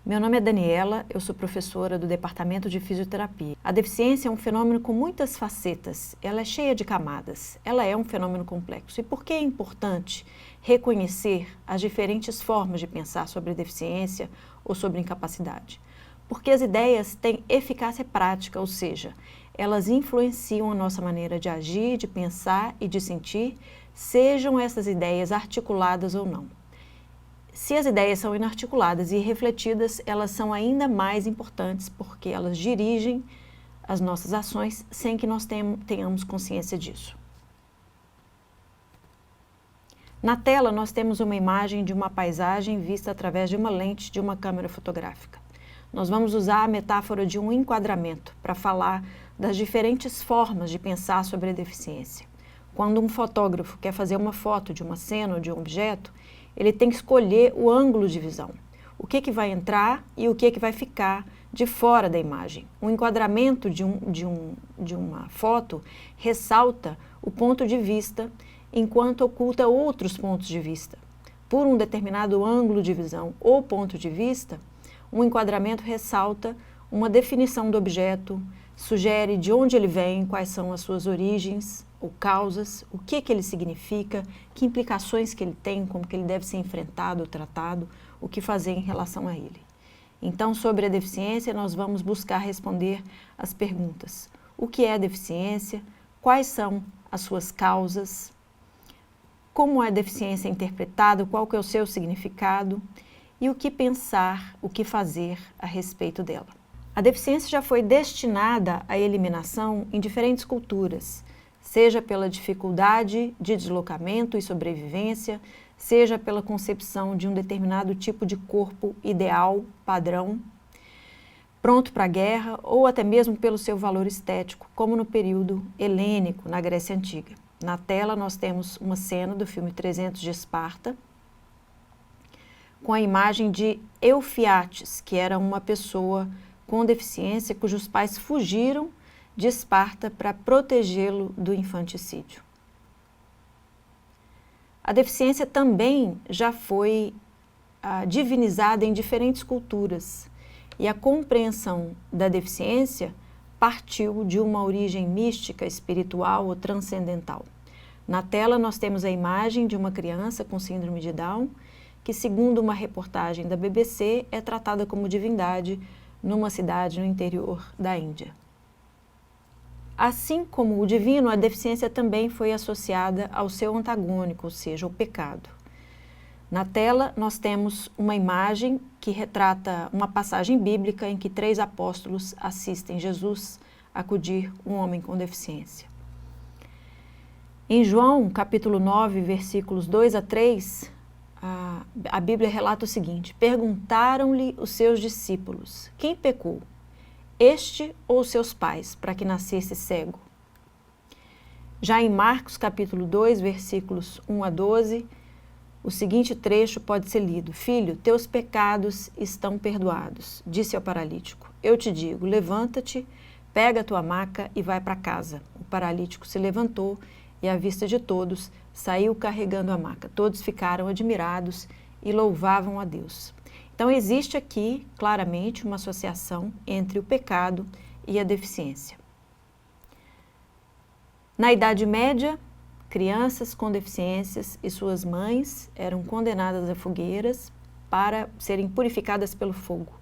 Meu nome é Daniela, eu sou professora do Departamento de Fisioterapia. A deficiência é um fenômeno com muitas facetas, ela é cheia de camadas, ela é um fenômeno complexo. E por que é importante reconhecer as diferentes formas de pensar sobre deficiência ou sobre incapacidade? Porque as ideias têm eficácia prática, ou seja, elas influenciam a nossa maneira de agir, de pensar e de sentir, sejam essas ideias articuladas ou não. Se as ideias são inarticuladas e refletidas, elas são ainda mais importantes porque elas dirigem as nossas ações sem que nós tenhamos consciência disso. Na tela, nós temos uma imagem de uma paisagem vista através de uma lente de uma câmera fotográfica. Nós vamos usar a metáfora de um enquadramento para falar das diferentes formas de pensar sobre a deficiência. Quando um fotógrafo quer fazer uma foto de uma cena ou de um objeto, ele tem que escolher o ângulo de visão, o que vai entrar e o que vai ficar de fora da imagem. O enquadramento de uma foto ressalta o ponto de vista, enquanto oculta outros pontos de vista. Por um determinado ângulo de visão ou ponto de vista, um enquadramento ressalta uma definição do objeto, sugere de onde ele vem, quais são as suas origens ou causas, o que ele significa, que implicações que ele tem, como que ele deve ser enfrentado ou tratado, o que fazer em relação a ele. Então, sobre a deficiência, nós vamos buscar responder as perguntas: o que é a deficiência? Quais são as suas causas? Como a deficiência é interpretada? Qual que é o seu significado? E o que pensar, o que fazer a respeito dela? A deficiência já foi destinada à eliminação em diferentes culturas, seja pela dificuldade de deslocamento e sobrevivência, seja pela concepção de um determinado tipo de corpo ideal, padrão, pronto para a guerra, ou até mesmo pelo seu valor estético, como no período helênico, na Grécia Antiga. Na tela nós temos uma cena do filme 300 de Esparta, com a imagem de Eufiates, que era uma pessoa com deficiência cujos pais fugiram de Esparta para protegê-lo do infanticídio. A deficiência também já foi divinizada em diferentes culturas e a compreensão da deficiência partiu de uma origem mística, espiritual ou transcendental. Na tela nós temos a imagem de uma criança com síndrome de Down, que, segundo uma reportagem da BBC, é tratada como divindade numa cidade no interior da Índia. Assim como o divino, a deficiência também foi associada ao seu antagônico, ou seja, o pecado. Na tela, nós temos uma imagem que retrata uma passagem bíblica em que 3 apóstolos assistem Jesus acudir um homem com deficiência. Em João, capítulo 9, versículos 2 a 3, a Bíblia relata o seguinte: perguntaram-lhe os seus discípulos: quem pecou, este ou seus pais, para que nascesse cego? Já em Marcos, capítulo 2, versículos 1 a 12, o seguinte trecho pode ser lido: filho, teus pecados estão perdoados. Disse ao paralítico: eu te digo, levanta-te, pega a tua maca e vai para casa. O paralítico se levantou e, à vista de todos, saiu carregando a maca. Todos ficaram admirados e louvavam a Deus. Então, existe aqui, claramente, uma associação entre o pecado e a deficiência. Na Idade Média, crianças com deficiências e suas mães eram condenadas a fogueiras para serem purificadas pelo fogo.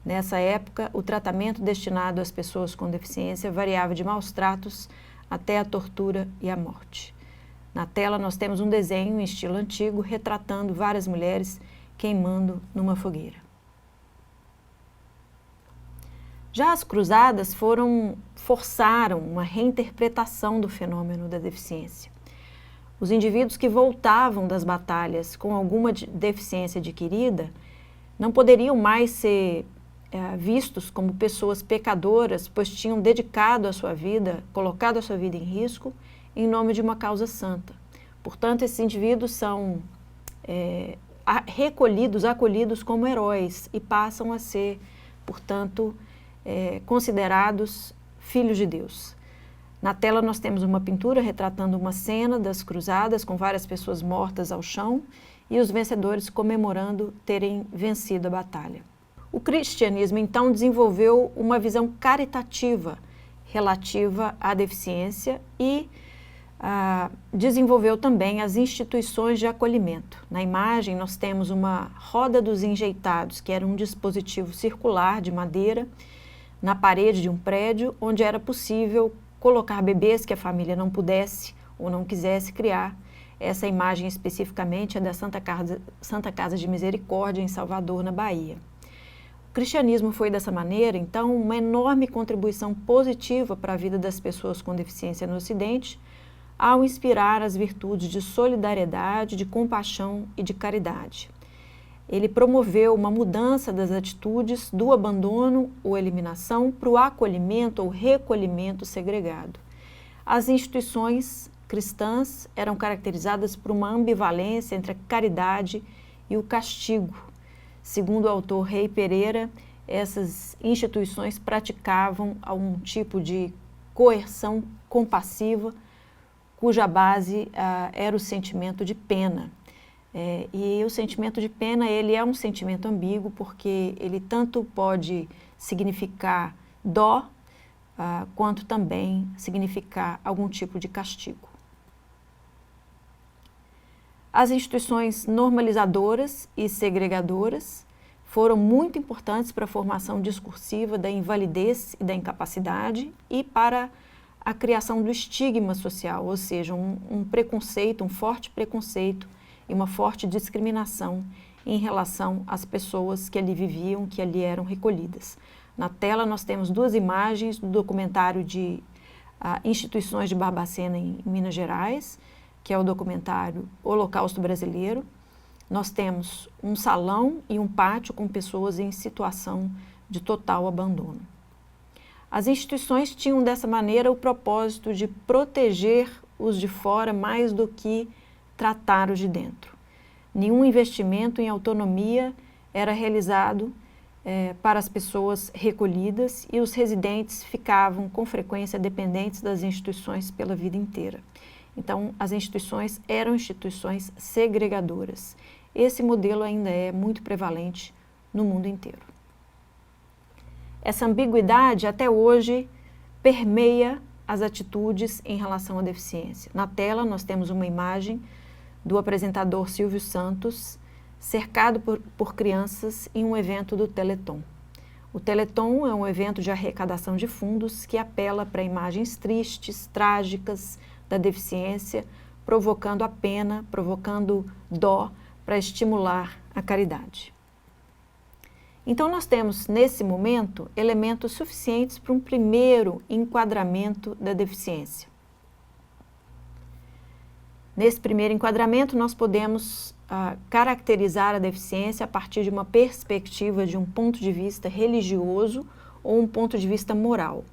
Nessa época, o tratamento destinado às pessoas com deficiência variava de maus tratos até a tortura e a morte. Na tela nós temos um desenho em estilo antigo retratando várias mulheres queimando numa fogueira. Já as cruzadas forçaram uma reinterpretação do fenômeno da deficiência. Os indivíduos que voltavam das batalhas com alguma deficiência adquirida não poderiam mais ser vistos como pessoas pecadoras, pois tinham dedicado a sua vida, colocado a sua vida em risco em nome de uma causa santa. Portanto, esses indivíduos são acolhidos como heróis e passam a ser, portanto, considerados filhos de Deus. Na tela nós temos uma pintura retratando uma cena das cruzadas com várias pessoas mortas ao chão e os vencedores comemorando terem vencido a batalha. O cristianismo, então, desenvolveu uma visão caritativa relativa à deficiência e desenvolveu também as instituições de acolhimento. Na imagem, nós temos uma roda dos enjeitados, que era um dispositivo circular de madeira na parede de um prédio, onde era possível colocar bebês que a família não pudesse ou não quisesse criar. Essa imagem especificamente é da Santa Casa de Misericórdia, em Salvador, na Bahia. O cristianismo foi, dessa maneira, então, uma enorme contribuição positiva para a vida das pessoas com deficiência no Ocidente, ao inspirar as virtudes de solidariedade, de compaixão e de caridade. Ele promoveu uma mudança das atitudes do abandono ou eliminação para o acolhimento ou recolhimento segregado. As instituições cristãs eram caracterizadas por uma ambivalência entre a caridade e o castigo. Segundo o autor Rei Pereira, essas instituições praticavam algum tipo de coerção compassiva, cuja base era o sentimento de pena. E o sentimento de pena, ele é um sentimento ambíguo, porque ele tanto pode significar dó, quanto também significar algum tipo de castigo. As instituições normalizadoras e segregadoras foram muito importantes para a formação discursiva da invalidez e da incapacidade e para a criação do estigma social, ou seja, um preconceito, um forte preconceito e uma forte discriminação em relação às pessoas que ali viviam, que ali eram recolhidas. Na tela nós temos duas imagens do documentário de instituições de Barbacena em Minas Gerais, que é o documentário Holocausto Brasileiro. Nós temos um salão e um pátio com pessoas em situação de total abandono. As instituições tinham dessa maneira o propósito de proteger os de fora mais do que tratar os de dentro. Nenhum investimento em autonomia era realizado para as pessoas recolhidas e os residentes ficavam com frequência dependentes das instituições pela vida inteira. Então, as instituições eram instituições segregadoras. Esse modelo ainda é muito prevalente no mundo inteiro. Essa ambiguidade, até hoje, permeia as atitudes em relação à deficiência. Na tela, nós temos uma imagem do apresentador Silvio Santos, cercado por crianças em um evento do Teleton. O Teleton é um evento de arrecadação de fundos que apela para imagens tristes, trágicas da deficiência, provocando a pena, provocando dó, para estimular a caridade. Então, nós temos, nesse momento, elementos suficientes para um primeiro enquadramento da deficiência. Nesse primeiro enquadramento, nós podemos caracterizar a deficiência a partir de uma perspectiva de um ponto de vista religioso ou um ponto de vista moral.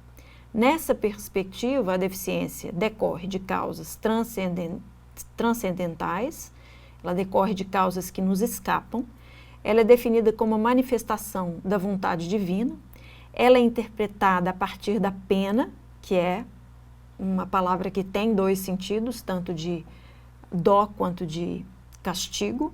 Nessa perspectiva, a deficiência decorre de causas transcendentais, ela decorre de causas que nos escapam, ela é definida como uma manifestação da vontade divina, ela é interpretada a partir da pena, que é uma palavra que tem dois sentidos, tanto de dó quanto de castigo,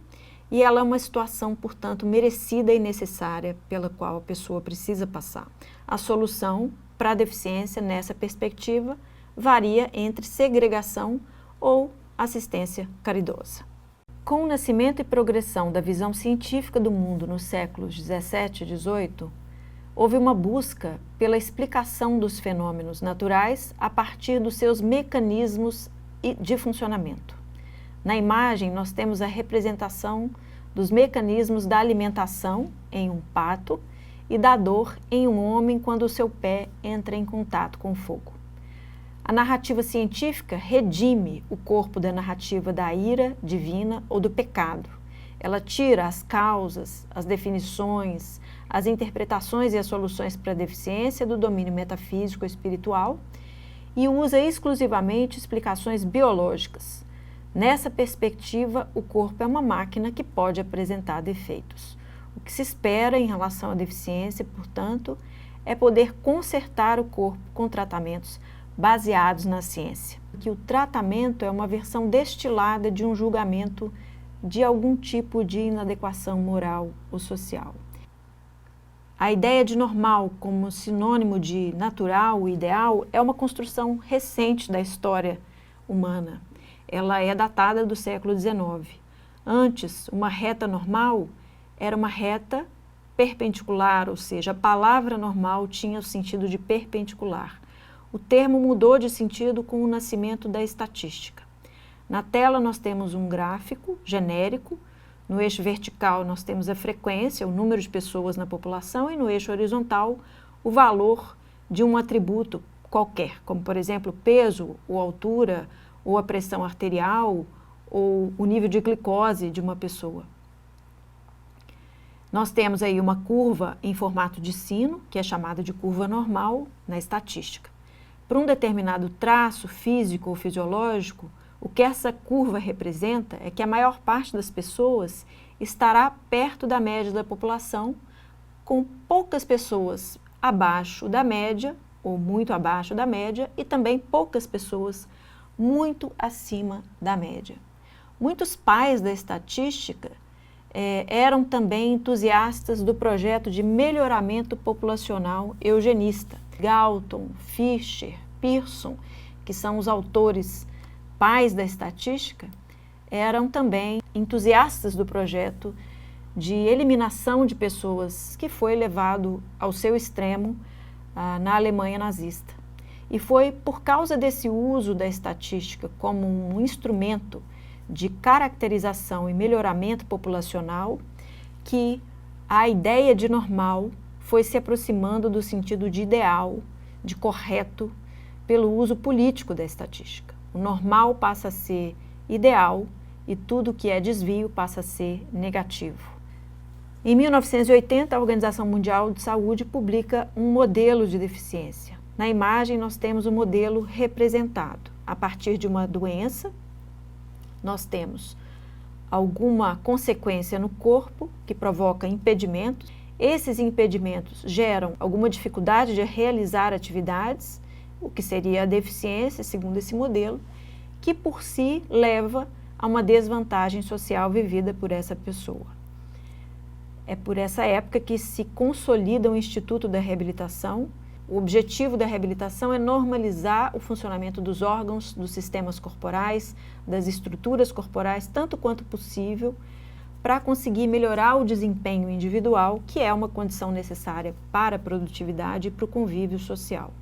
e ela é uma situação, portanto, merecida e necessária pela qual a pessoa precisa passar. A solução para a deficiência, nessa perspectiva, varia entre segregação ou assistência caridosa. Com o nascimento e progressão da visão científica do mundo nos séculos 17 e 18, houve uma busca pela explicação dos fenômenos naturais a partir dos seus mecanismos de funcionamento. Na imagem, nós temos a representação dos mecanismos da alimentação em um pato e da dor em um homem quando o seu pé entra em contato com o fogo. A narrativa científica redime o corpo da narrativa da ira divina ou do pecado. Ela tira as causas, as definições, as interpretações e as soluções para a deficiência do domínio metafísico ou espiritual e usa exclusivamente explicações biológicas. Nessa perspectiva, o corpo é uma máquina que pode apresentar defeitos. O que se espera em relação à deficiência, portanto, é poder consertar o corpo com tratamentos baseados na ciência. Que o tratamento é uma versão destilada de um julgamento de algum tipo de inadequação moral ou social. A ideia de normal como sinônimo de natural, ideal, é uma construção recente da história humana. Ela é datada do século XIX. Antes, uma reta normal era uma reta perpendicular, ou seja, a palavra normal tinha o sentido de perpendicular. O termo mudou de sentido com o nascimento da estatística. Na tela nós temos um gráfico genérico. No eixo vertical nós temos a frequência, o número de pessoas na população, e no eixo horizontal o valor de um atributo qualquer, como por exemplo peso, ou altura, ou a pressão arterial, ou o nível de glicose de uma pessoa. Nós temos aí uma curva em formato de sino, que é chamada de curva normal na estatística. Para um determinado traço físico ou fisiológico, o que essa curva representa é que a maior parte das pessoas estará perto da média da população, com poucas pessoas abaixo da média, ou muito abaixo da média, e também poucas pessoas muito acima da média. Muitos pais da estatística eram também entusiastas do projeto de melhoramento populacional eugenista. Galton, Fisher, Pearson, que são os autores pais da estatística, eram também entusiastas do projeto de eliminação de pessoas que foi levado ao seu extremo na Alemanha nazista. E foi por causa desse uso da estatística como um instrumento de caracterização e melhoramento populacional que a ideia de normal foi se aproximando do sentido de ideal, de correto, pelo uso político da estatística. O normal passa a ser ideal e tudo que é desvio passa a ser negativo. Em 1980, a Organização Mundial de Saúde publica um modelo de deficiência. Na imagem, nós temos o modelo representado. A partir de uma doença, nós temos alguma consequência no corpo que provoca impedimentos. Esses impedimentos geram alguma dificuldade de realizar atividades, o que seria a deficiência, segundo esse modelo, que por si leva a uma desvantagem social vivida por essa pessoa. É por essa época que se consolida o Instituto da Reabilitação. O objetivo da reabilitação é normalizar o funcionamento dos órgãos, dos sistemas corporais, das estruturas corporais, tanto quanto possível, para conseguir melhorar o desempenho individual, que é uma condição necessária para a produtividade e para o convívio social.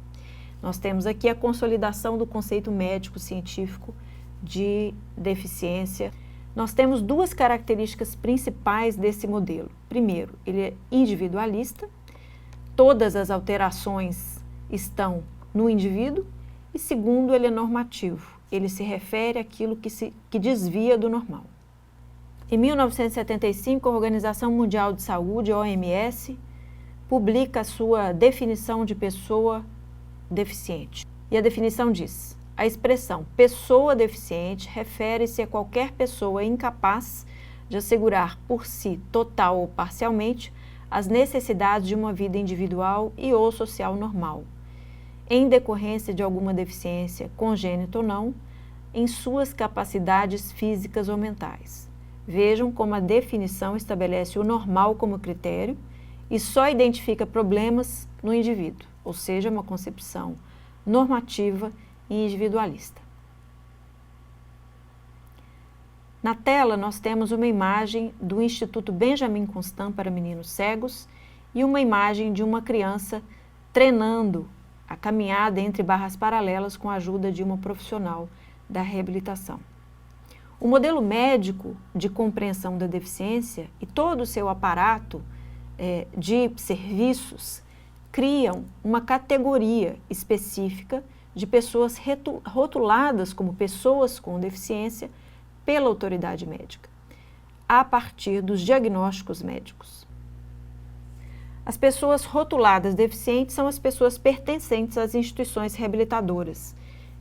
Nós temos aqui a consolidação do conceito médico-científico de deficiência. Nós temos duas características principais desse modelo. Primeiro, ele é individualista, todas as alterações estão no indivíduo, e segundo, ele é normativo, ele se refere àquilo que desvia do normal. Em 1975, a Organização Mundial de Saúde, a OMS, publica a sua definição de pessoa deficiente. E a definição diz: a expressão pessoa deficiente refere-se a qualquer pessoa incapaz de assegurar por si, total ou parcialmente, as necessidades de uma vida individual e ou social normal, em decorrência de alguma deficiência, congênita ou não, em suas capacidades físicas ou mentais. Vejam como a definição estabelece o normal como critério e só identifica problemas no indivíduo, ou seja, uma concepção normativa e individualista. Na tela, nós temos uma imagem do Instituto Benjamin Constant para meninos cegos e uma imagem de uma criança treinando a caminhada entre barras paralelas com a ajuda de uma profissional da reabilitação. O modelo médico de compreensão da deficiência e todo o seu aparato de serviços criam uma categoria específica de pessoas rotuladas como pessoas com deficiência pela autoridade médica, a partir dos diagnósticos médicos. As pessoas rotuladas deficientes são as pessoas pertencentes às instituições reabilitadoras,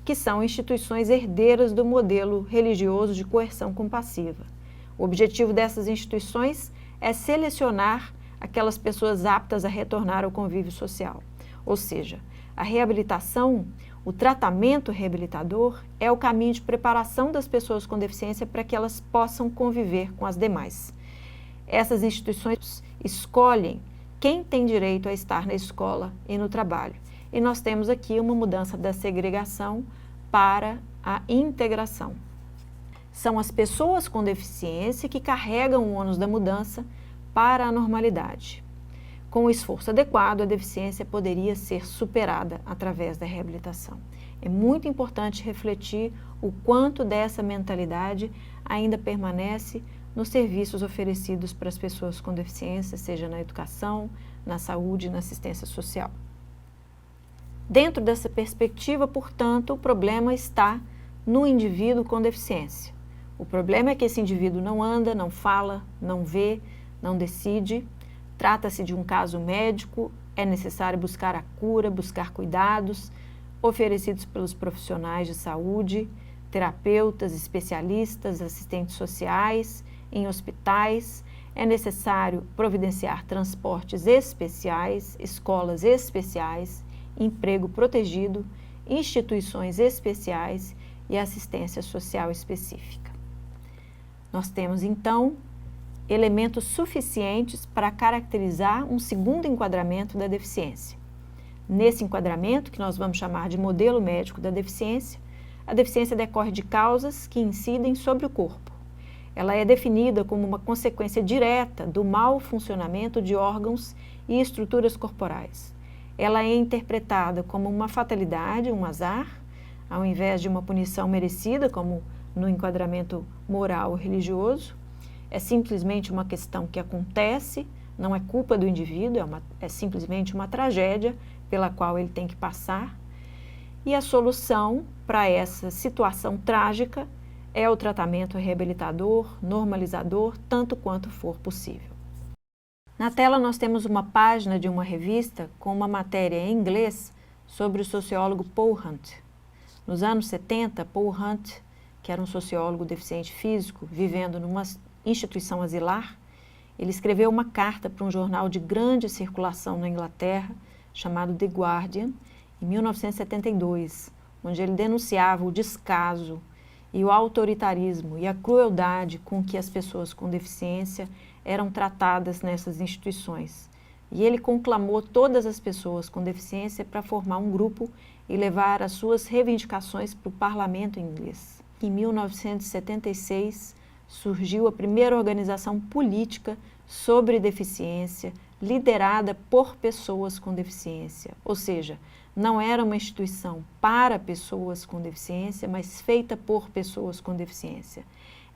que são instituições herdeiras do modelo religioso de coerção compassiva. O objetivo dessas instituições é selecionar aquelas pessoas aptas a retornar ao convívio social. Ou seja, a reabilitação, o tratamento reabilitador é o caminho de preparação das pessoas com deficiência para que elas possam conviver com as demais. Essas instituições escolhem quem tem direito a estar na escola e no trabalho. E nós temos aqui uma mudança da segregação para a integração. São as pessoas com deficiência que carregam o ônus da mudança para a normalidade. Com o esforço adequado, a deficiência poderia ser superada através da reabilitação. É muito importante refletir o quanto dessa mentalidade ainda permanece nos serviços oferecidos para as pessoas com deficiência, seja na educação, na saúde e na assistência social. Dentro dessa perspectiva, portanto, o problema está no indivíduo com deficiência. O problema é que esse indivíduo não anda, não fala, não vê, não decide. Trata-se de um caso médico, é necessário buscar a cura, buscar cuidados oferecidos pelos profissionais de saúde, terapeutas, especialistas, assistentes sociais, em hospitais. É necessário providenciar transportes especiais, escolas especiais, emprego protegido, instituições especiais e assistência social específica. Nós temos, então, elementos suficientes para caracterizar um segundo enquadramento da deficiência. Nesse enquadramento, que nós vamos chamar de modelo médico da deficiência, a deficiência decorre de causas que incidem sobre o corpo. Ela é definida como uma consequência direta do mau funcionamento de órgãos e estruturas corporais. Ela é interpretada como uma fatalidade, um azar, ao invés de uma punição merecida, como no enquadramento moral ou religioso. É simplesmente uma questão que acontece, não é culpa do indivíduo, é simplesmente uma tragédia pela qual ele tem que passar. E a solução para essa situação trágica é o tratamento reabilitador, normalizador, tanto quanto for possível. Na tela nós temos uma página de uma revista com uma matéria em inglês sobre o sociólogo Paul Hunt. Nos anos 70, Paul Hunt, que era um sociólogo deficiente físico, vivendo numa instituição asilar, ele escreveu uma carta para um jornal de grande circulação na Inglaterra, chamado The Guardian, em 1972, onde ele denunciava o descaso e o autoritarismo e a crueldade com que as pessoas com deficiência eram tratadas nessas instituições. E ele conclamou todas as pessoas com deficiência para formar um grupo e levar as suas reivindicações para o parlamento inglês. Em 1976, surgiu a primeira organização política sobre deficiência, liderada por pessoas com deficiência, ou seja, não era uma instituição para pessoas com deficiência, mas feita por pessoas com deficiência.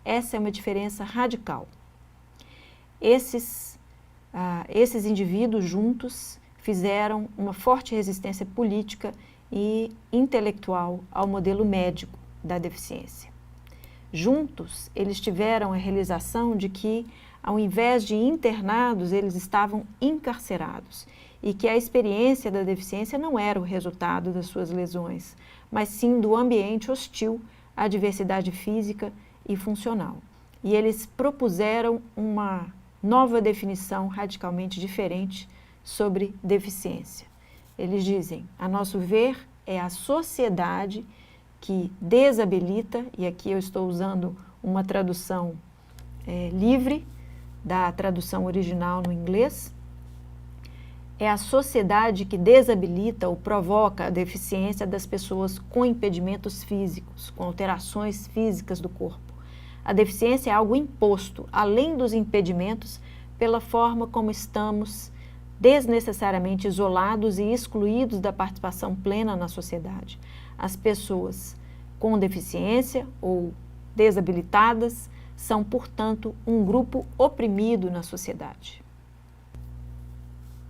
Essa é uma diferença radical. Esses indivíduos juntos fizeram uma forte resistência política e intelectual ao modelo médico da deficiência. Juntos, eles tiveram a realização de que, ao invés de internados, eles estavam encarcerados e que a experiência da deficiência não era o resultado das suas lesões, mas sim do ambiente hostil à diversidade física e funcional. E eles propuseram uma nova definição radicalmente diferente sobre deficiência. Eles dizem, a nosso ver, é a sociedade que desabilita, e aqui eu estou usando uma tradução livre da tradução original no inglês, é a sociedade que desabilita ou provoca a deficiência das pessoas com impedimentos físicos, com alterações físicas do corpo. A deficiência é algo imposto, além dos impedimentos, pela forma como estamos desnecessariamente isolados e excluídos da participação plena na sociedade. As pessoas com deficiência ou desabilitadas são, portanto, um grupo oprimido na sociedade.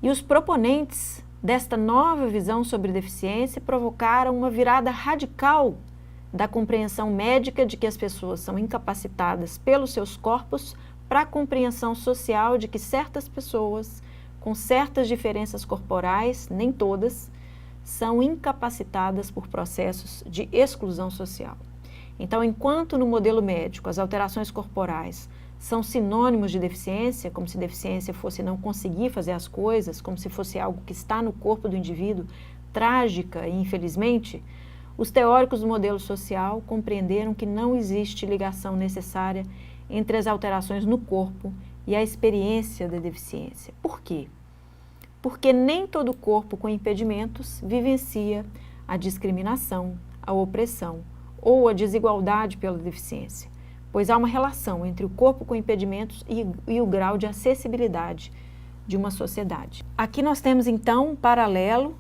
E os proponentes desta nova visão sobre deficiência provocaram uma virada radical da compreensão médica de que as pessoas são incapacitadas pelos seus corpos para a compreensão social de que certas pessoas com certas diferenças corporais, nem todas, são incapacitadas por processos de exclusão social. Então, enquanto no modelo médico as alterações corporais são sinônimos de deficiência, como se deficiência fosse não conseguir fazer as coisas, como se fosse algo que está no corpo do indivíduo, trágica e infelizmente, os teóricos do modelo social compreenderam que não existe ligação necessária entre as alterações no corpo e a experiência da deficiência. Por quê? porque nem todo corpo com impedimentos vivencia a discriminação, a opressão ou a desigualdade pela deficiência, pois há uma relação entre o corpo com impedimentos e o grau de acessibilidade de uma sociedade. Aqui nós temos então um paralelo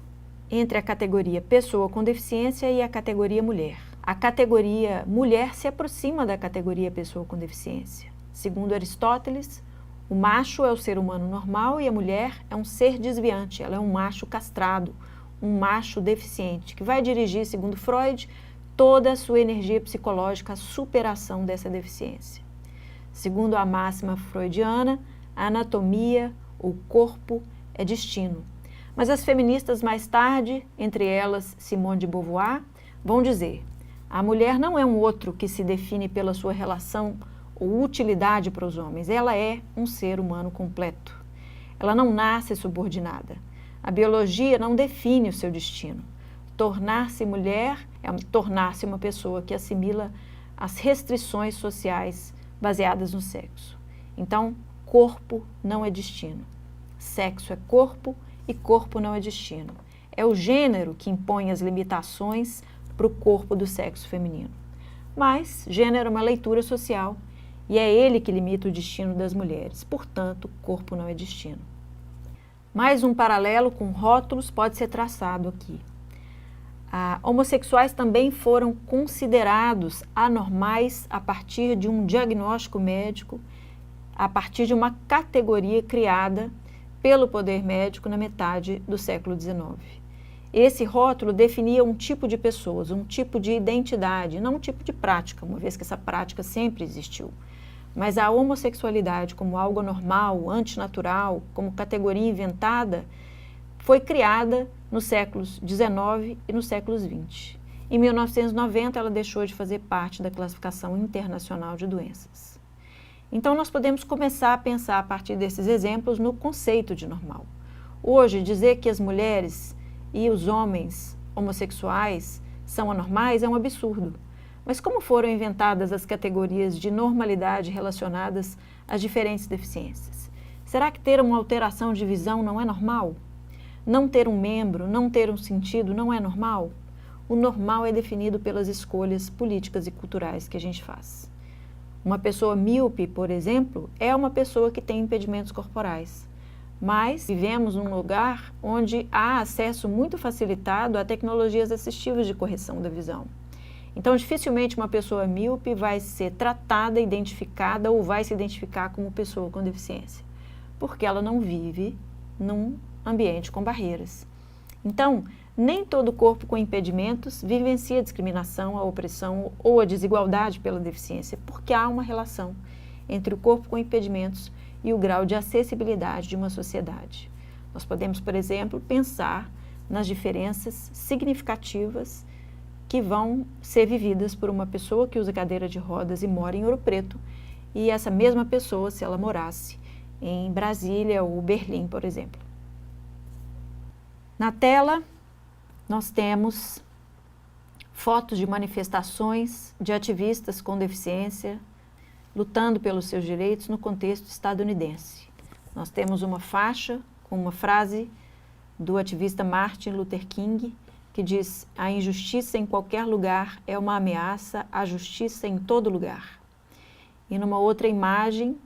entre a categoria pessoa com deficiência e a categoria mulher. A categoria mulher se aproxima da categoria pessoa com deficiência. Segundo Aristóteles, o macho é o ser humano normal e a mulher é um ser desviante, ela é um macho castrado, um macho deficiente, que vai dirigir, segundo Freud, toda a sua energia psicológica à superação dessa deficiência. Segundo a máxima freudiana, a anatomia, o corpo é destino. Mas as feministas mais tarde, entre elas Simone de Beauvoir, vão dizer: a mulher não é um outro que se define pela sua relação ou utilidade para os homens, ela é um ser humano completo. Ela não nasce subordinada. A biologia não define o seu destino. Tornar-se mulher é tornar-se uma pessoa que assimila as restrições sociais baseadas no sexo. Então, corpo não é destino. Sexo é corpo e corpo não é destino. É o gênero que impõe as limitações para o corpo do sexo feminino. Mas gênero é uma leitura social e é ele que limita o destino das mulheres. Portanto, corpo não é destino. Mais um paralelo com rótulos pode ser traçado aqui. Homossexuais também foram considerados anormais a partir de um diagnóstico médico, a partir de uma categoria criada pelo poder médico na metade do século XIX. Esse rótulo definia um tipo de pessoas, um tipo de identidade, não um tipo de prática, uma vez que essa prática sempre existiu. Mas a homossexualidade como algo anormal, antinatural, como categoria inventada, foi criada nos séculos XIX e nos séculos XX. Em 1990, ela deixou de fazer parte da classificação internacional de doenças. Então, nós podemos começar a pensar a partir desses exemplos no conceito de normal. Hoje, dizer que as mulheres e os homens homossexuais são anormais é um absurdo. Mas como foram inventadas as categorias de normalidade relacionadas às diferentes deficiências? Será que ter uma alteração de visão não é normal? Não ter um membro, não ter um sentido não é normal? O normal é definido pelas escolhas políticas e culturais que a gente faz. Uma pessoa míope, por exemplo, é uma pessoa que tem impedimentos corporais. Mas vivemos num lugar onde há acesso muito facilitado a tecnologias assistivas de correção da visão. Então, dificilmente uma pessoa míope vai ser tratada, identificada ou vai se identificar como pessoa com deficiência, porque ela não vive num ambiente com barreiras. Então, nem todo corpo com impedimentos vivencia a discriminação, a opressão ou a desigualdade pela deficiência, porque há uma relação entre o corpo com impedimentos e o grau de acessibilidade de uma sociedade. Nós podemos, por exemplo, pensar nas diferenças significativas que vão ser vividas por uma pessoa que usa cadeira de rodas e mora em Ouro Preto, e essa mesma pessoa, se ela morasse em Brasília ou Berlim, por exemplo. Na tela, nós temos fotos de manifestações de ativistas com deficiência lutando pelos seus direitos no contexto estadunidense. Nós temos uma faixa com uma frase do ativista Martin Luther King, que diz: a injustiça em qualquer lugar é uma ameaça à justiça em todo lugar. E numa outra imagem,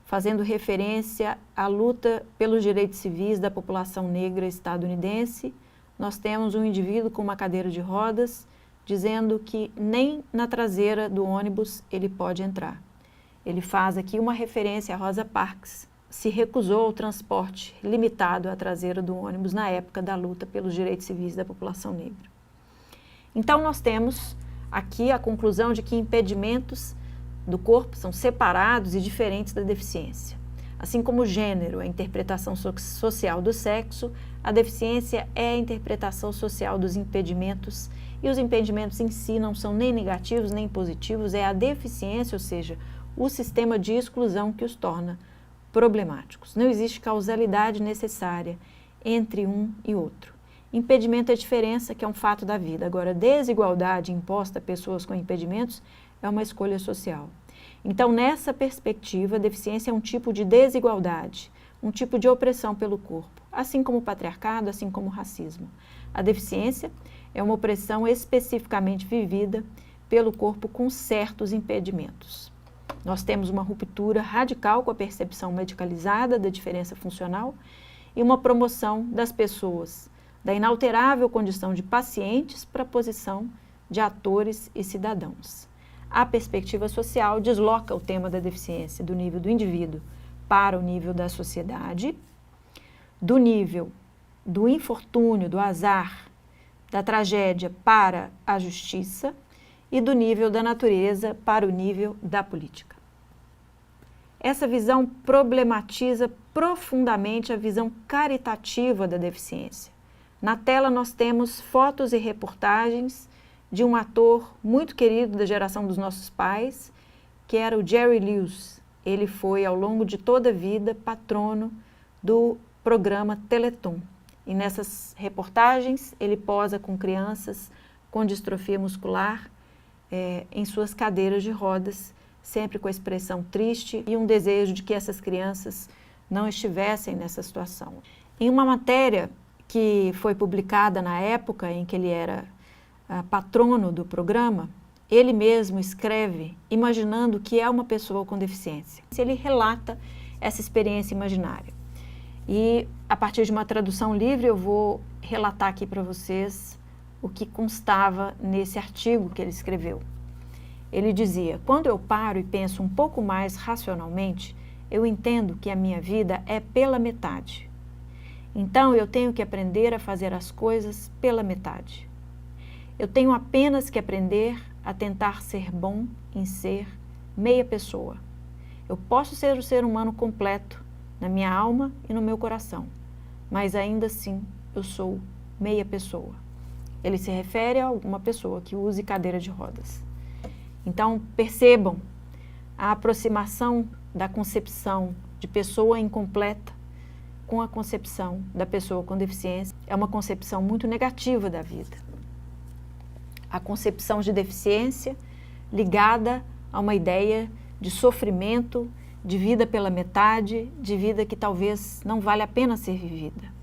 fazendo referência à luta pelos direitos civis da população negra estadunidense, nós temos um indivíduo com uma cadeira de rodas dizendo que nem na traseira do ônibus ele pode entrar. Ele faz aqui uma referência a Rosa Parks, se recusou ao transporte limitado à traseira do ônibus na época da luta pelos direitos civis da população negra. Então, nós temos aqui a conclusão de que impedimentos do corpo são separados e diferentes da deficiência. Assim como o gênero é a interpretação social do sexo, a deficiência é a interpretação social dos impedimentos, e os impedimentos em si não são nem negativos nem positivos, é a deficiência, ou seja, o sistema de exclusão que os torna problemáticos. Não existe causalidade necessária entre um e outro. Impedimento é diferença, que é um fato da vida. Agora, desigualdade imposta a pessoas com impedimentos é uma escolha social. Então, nessa perspectiva, a deficiência é um tipo de desigualdade, um tipo de opressão pelo corpo, assim como o patriarcado, assim como o racismo. A deficiência é uma opressão especificamente vivida pelo corpo com certos impedimentos. Nós temos uma ruptura radical com a percepção medicalizada da diferença funcional e uma promoção das pessoas da inalterável condição de pacientes para a posição de atores e cidadãos. A perspectiva social desloca o tema da deficiência do nível do indivíduo para o nível da sociedade, do nível do infortúnio, do azar, da tragédia para a justiça e do nível da natureza para o nível da política. Essa visão problematiza profundamente a visão caritativa da deficiência. Na tela nós temos fotos e reportagens de um ator muito querido da geração dos nossos pais, que era o Jerry Lewis. Ele foi, ao longo de toda a vida, patrono do programa Teleton. E nessas reportagens ele posa com crianças com distrofia muscular em suas cadeiras de rodas, sempre com a expressão triste e um desejo de que essas crianças não estivessem nessa situação. Em uma matéria que foi publicada na época em que ele era patrono do programa, ele mesmo escreve imaginando que é uma pessoa com deficiência. Ele relata essa experiência imaginária. E a partir de uma tradução livre eu vou relatar aqui para vocês o que constava nesse artigo que ele escreveu. Ele dizia: quando eu paro e penso um pouco mais racionalmente, eu entendo que a minha vida é pela metade. Então eu tenho que aprender a fazer as coisas pela metade. Eu tenho apenas que aprender a tentar ser bom em ser meia pessoa. Eu posso ser o ser humano completo na minha alma e no meu coração, mas ainda assim eu sou meia pessoa. Ele se refere a alguma pessoa que use cadeira de rodas. Então percebam a aproximação da concepção de pessoa incompleta com a concepção da pessoa com deficiência. É uma concepção muito negativa da vida. A concepção de deficiência ligada a uma ideia de sofrimento, de vida pela metade, de vida que talvez não vale a pena ser vivida.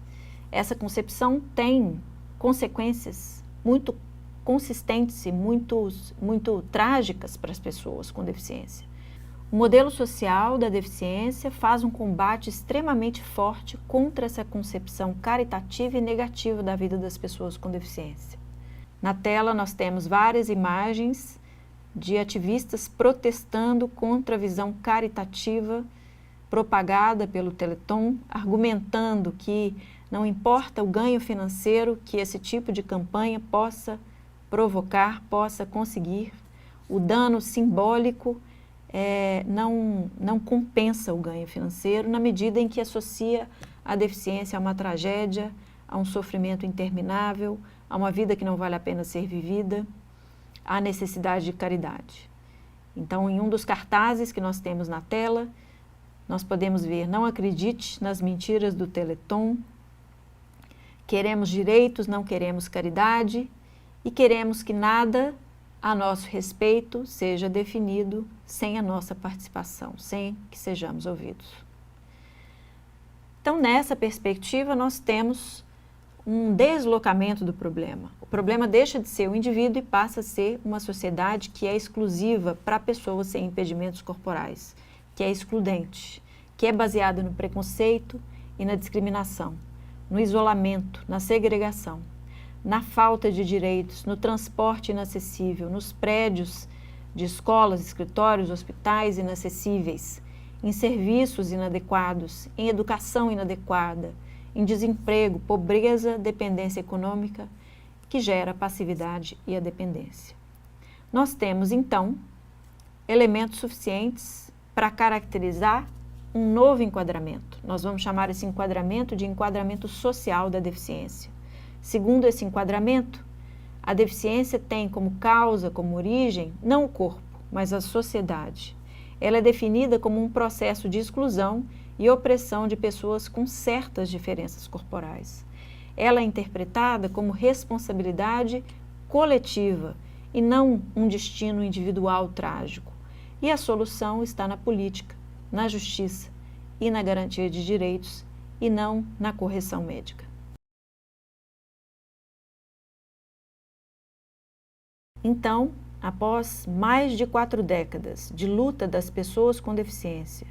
Essa concepção tem consequências muito consistentes e muito trágicas para as pessoas com deficiência. O modelo social da deficiência faz um combate extremamente forte contra essa concepção caritativa e negativa da vida das pessoas com deficiência. Na tela nós temos várias imagens de ativistas protestando contra a visão caritativa propagada pelo Teleton, argumentando que não importa o ganho financeiro que esse tipo de campanha possa provocar, possa conseguir, o dano simbólico não compensa o ganho financeiro na medida em que associa a deficiência a uma tragédia, a um sofrimento interminável, a uma vida que não vale a pena ser vivida, à necessidade de caridade. Então, em um dos cartazes que nós temos na tela, nós podemos ver: não acredite nas mentiras do Teleton, queremos direitos, não queremos caridade, e queremos que nada a nosso respeito seja definido sem a nossa participação, sem que sejamos ouvidos. Então, nessa perspectiva, nós temos um deslocamento do problema. O problema deixa de ser o indivíduo e passa a ser uma sociedade que é exclusiva para pessoas sem impedimentos corporais, que é excludente, que é baseada no preconceito e na discriminação, no isolamento, na segregação, na falta de direitos, no transporte inacessível, nos prédios de escolas, escritórios, hospitais inacessíveis, em serviços inadequados, em educação inadequada, em desemprego, pobreza, dependência econômica, que gera a passividade e a dependência. Nós temos, então, elementos suficientes para caracterizar um novo enquadramento. Nós vamos chamar esse enquadramento de enquadramento social da deficiência. Segundo esse enquadramento, a deficiência tem como causa, como origem, não o corpo, mas a sociedade. Ela é definida como um processo de exclusão e opressão de pessoas com certas diferenças corporais. Ela é interpretada como responsabilidade coletiva e não um destino individual trágico. E a solução está na política, na justiça e na garantia de direitos e não na correção médica. Então, após mais de 4 décadas de luta das pessoas com deficiência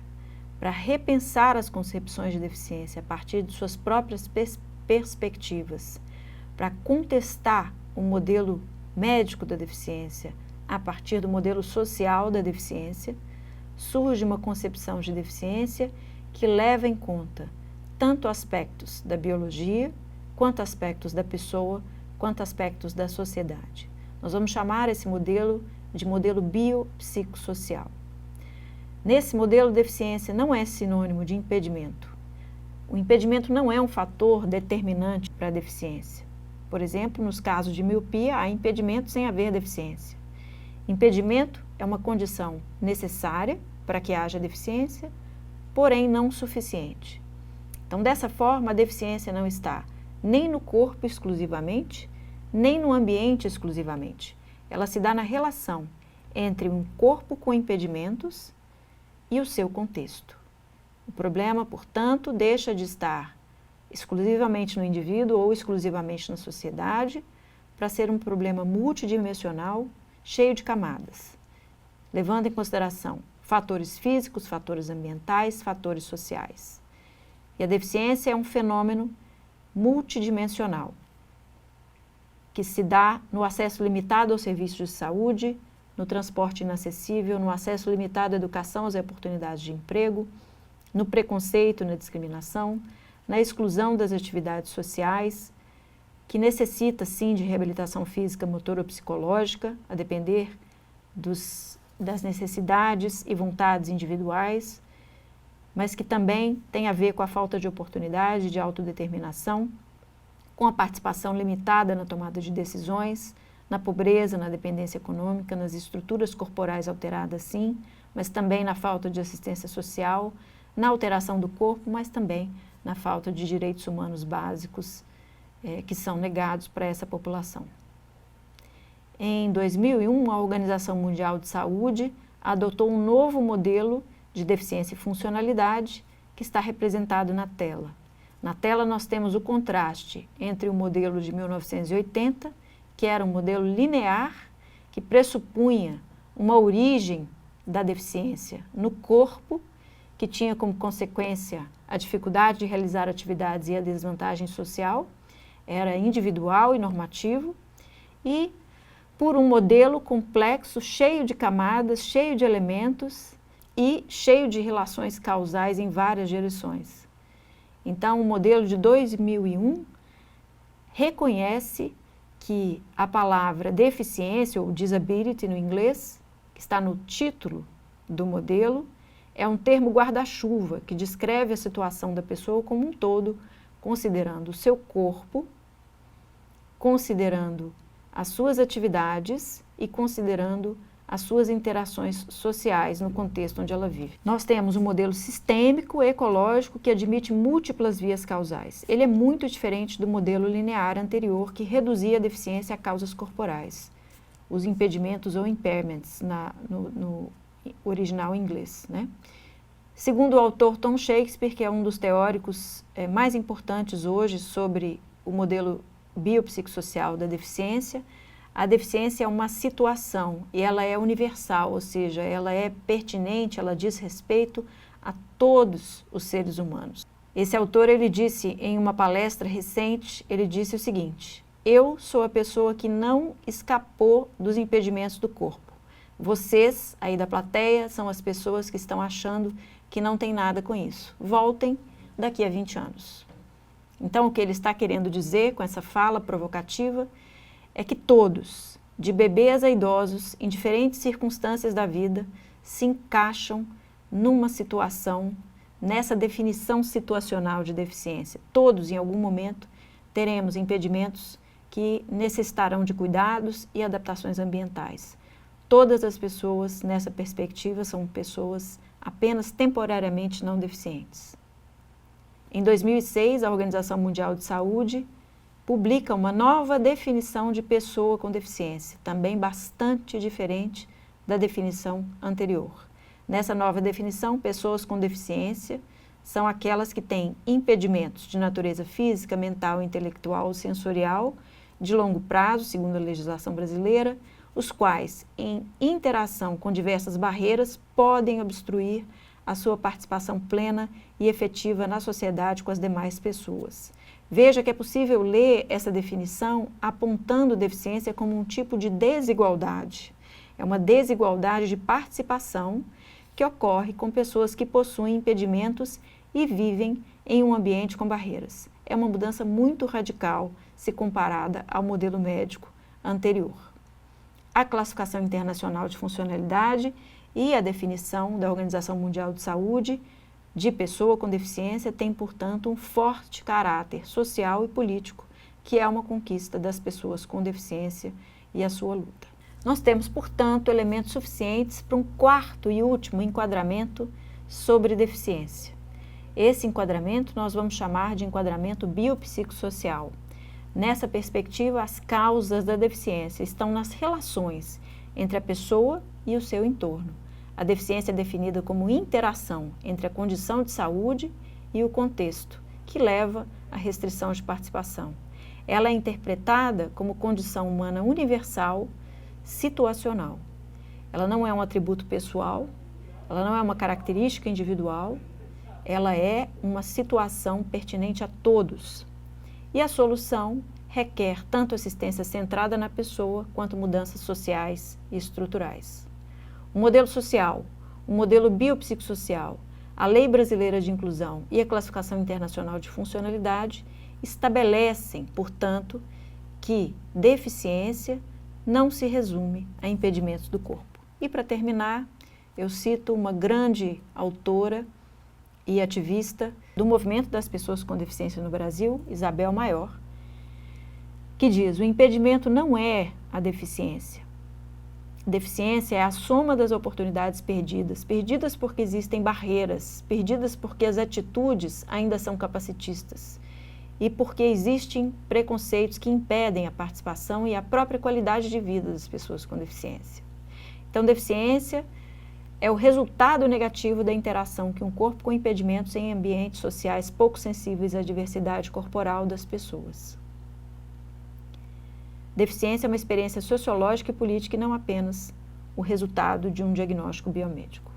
para repensar as concepções de deficiência a partir de suas próprias perspectivas, para contestar o modelo médico da deficiência a partir do modelo social da deficiência, surge uma concepção de deficiência que leva em conta tanto aspectos da biologia, quanto aspectos da pessoa, quanto aspectos da sociedade. Nós vamos chamar esse modelo de modelo biopsicossocial. Nesse modelo, deficiência não é sinônimo de impedimento. O impedimento não é um fator determinante para a deficiência. Por exemplo, nos casos de miopia, há impedimento sem haver deficiência. Impedimento é uma condição necessária para que haja deficiência, porém não suficiente. Então, dessa forma, a deficiência não está nem no corpo exclusivamente, nem no ambiente exclusivamente. Ela se dá na relação entre um corpo com impedimentos e o seu contexto. O problema, portanto, deixa de estar exclusivamente no indivíduo ou exclusivamente na sociedade para ser um problema multidimensional, cheio de camadas, levando em consideração fatores físicos, fatores ambientais, fatores sociais. E a deficiência é um fenômeno multidimensional, que se dá no acesso limitado aos serviços de saúde, no transporte inacessível, no acesso limitado à educação, às oportunidades de emprego, no preconceito, na discriminação, na exclusão das atividades sociais, que necessita, sim, de reabilitação física, motora ou psicológica, a depender das necessidades e vontades individuais, mas que também tem a ver com a falta de oportunidade, de autodeterminação, com a participação limitada na tomada de decisões, na pobreza, na dependência econômica, nas estruturas corporais alteradas, sim, mas também na falta de assistência social, na alteração do corpo, mas também na falta de direitos humanos básicos que são negados para essa população. Em 2001, a Organização Mundial de Saúde adotou um novo modelo de deficiência e funcionalidade que está representado na tela. Na tela nós temos o contraste entre o modelo de 1980, que era um modelo linear, que pressupunha uma origem da deficiência no corpo, que tinha como consequência a dificuldade de realizar atividades e a desvantagem social, era individual e normativo, e por um modelo complexo, cheio de camadas, cheio de elementos e cheio de relações causais em várias direções. Então, o modelo de 2001 reconhece que a palavra deficiência, ou disability no inglês, que está no título do modelo, é um termo guarda-chuva que descreve a situação da pessoa como um todo, considerando o seu corpo, considerando as suas atividades e considerando as suas interações sociais no contexto onde ela vive. Nós temos um modelo sistêmico, ecológico, que admite múltiplas vias causais. Ele é muito diferente do modelo linear anterior, que reduzia a deficiência a causas corporais, os impedimentos ou impairments no original inglês, né? Segundo o autor Tom Shakespeare, que é um dos teóricos mais importantes hoje sobre o modelo biopsicossocial da deficiência, a deficiência é uma situação e ela é universal, ou seja, ela é pertinente, ela diz respeito a todos os seres humanos. Esse autor, ele disse em uma palestra recente, ele disse o seguinte: eu sou a pessoa que não escapou dos impedimentos do corpo. Vocês, aí da plateia, são as pessoas que estão achando que não tem nada com isso. Voltem daqui a 20 anos. Então, o que ele está querendo dizer com essa fala provocativa é que todos, de bebês a idosos, em diferentes circunstâncias da vida, se encaixam numa situação, nessa definição situacional de deficiência. Todos, em algum momento, teremos impedimentos que necessitarão de cuidados e adaptações ambientais. Todas as pessoas, nessa perspectiva, são pessoas apenas temporariamente não deficientes. Em 2006, a Organização Mundial de Saúde publica uma nova definição de pessoa com deficiência, também bastante diferente da definição anterior. Nessa nova definição, pessoas com deficiência são aquelas que têm impedimentos de natureza física, mental, intelectual ou sensorial, de longo prazo, segundo a legislação brasileira, os quais, em interação com diversas barreiras, podem obstruir a sua participação plena e efetiva na sociedade com as demais pessoas. Veja que é possível ler essa definição apontando deficiência como um tipo de desigualdade. É uma desigualdade de participação que ocorre com pessoas que possuem impedimentos e vivem em um ambiente com barreiras. É uma mudança muito radical se comparada ao modelo médico anterior. A classificação internacional de funcionalidade e a definição da Organização Mundial de Saúde de pessoa com deficiência tem, portanto, um forte caráter social e político, que é uma conquista das pessoas com deficiência e a sua luta. Nós temos, portanto, elementos suficientes para um quarto e último enquadramento sobre deficiência. Esse enquadramento nós vamos chamar de enquadramento biopsicossocial. Nessa perspectiva, as causas da deficiência estão nas relações entre a pessoa e o seu entorno. A deficiência é definida como interação entre a condição de saúde e o contexto, que leva à restrição de participação. Ela é interpretada como condição humana universal, situacional. Ela não é um atributo pessoal, ela não é uma característica individual, ela é uma situação pertinente a todos. E a solução requer tanto assistência centrada na pessoa quanto mudanças sociais e estruturais. O modelo social, o modelo biopsicossocial, a Lei Brasileira de Inclusão e a Classificação Internacional de Funcionalidade estabelecem, portanto, que deficiência não se resume a impedimentos do corpo. E para terminar, eu cito uma grande autora e ativista do movimento das pessoas com deficiência no Brasil, Isabel Maior, que diz: o impedimento não é a deficiência. Deficiência é a soma das oportunidades perdidas, perdidas porque existem barreiras, perdidas porque as atitudes ainda são capacitistas e porque existem preconceitos que impedem a participação e a própria qualidade de vida das pessoas com deficiência. Então, deficiência é o resultado negativo da interação que um corpo com impedimentos em ambientes sociais pouco sensíveis à diversidade corporal das pessoas. Deficiência é uma experiência sociológica e política e não apenas o resultado de um diagnóstico biomédico.